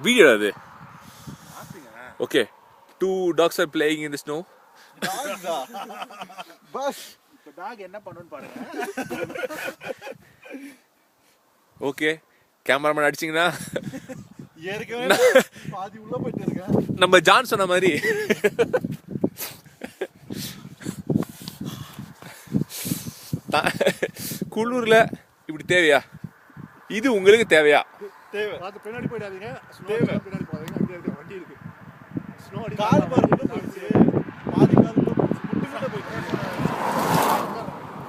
Video அது. Okay, 2 dogs are playing in the snow. Bus இப்போ talk என்ன பண்ணுன்னு பாருங்க. ஓகே, கேமராமேன் அடிச்சிங்கன்னா ஏற்கனவே பாதி உள்ள போயிட்டு இருக்கேன். நம்ம ஜான் சொன்ன மாதிரி குளூர்ல இப்படி தேவையா? இது உங்களுக்கு தேவையா? தேவை. அது பின்னாடி போயிடாதீங்க. தேவை. பின்னாடி போகாதீங்க. அங்க இருக்க வண்டி இருக்கு. ஸ்னோ அடி கால் பாருங்க போயிடுச்சு. பாதி கால் உள்ள போயிடுச்சு. முட்டு போயிடுச்சு.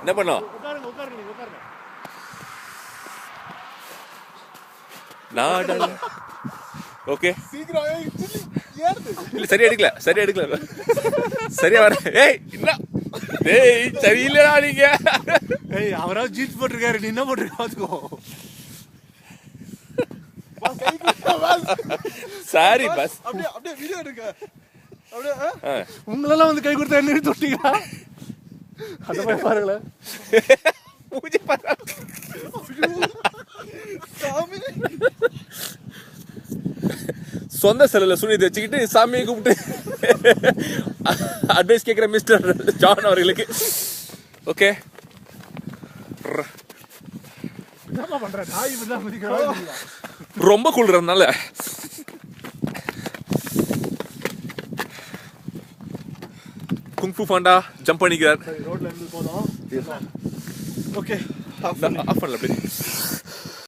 என்ன பண்ணோம்? உட்காருங்க நீங்க உட்காருங்க. நாடல. ஓகே. சீக்கிரம் ஏறுது. இல்ல சரியா எடுக்கல. சரியா வர. ஏய் என்ன? டேய் சரியில்லடா நீங்க. ஏய் அவரா ஜீன்ஸ் போட்டுருக்காரு. நீ என்ன போட்டுருக்க பாத்துக்கோ. பஸ் கை குடுங்க பஸ். Sorry bus. அப்படியே வீடியோ எடுங்க. அப்படியே உங்களெல்லாம் வந்து கை கொடுத்தா என்ன தொட்டிங்க? அத போய் பாருங்களே. மூஞ்சி பாரு. சாமி. சொந்த செல்லுல சுனிதை வச்சுக்கிட்டு சாமியை கூப்பிட்டு அட்வைஸ் கேட்குற மிஸ்டர் ஜான் அவர்களுக்கு. ஓகே, என்னப்பா பண்ற? நாய் இப்படிதான் மதிக்கிறோம். ரொம்ப குளிர்றதுனால குங்ஃபு பாண்டா ஜம்ப் பண்ணிக்கிறார். ரோட்ல இருந்து போறோம். ஓகே, ஆஃப் பண்ணல அப்படியே.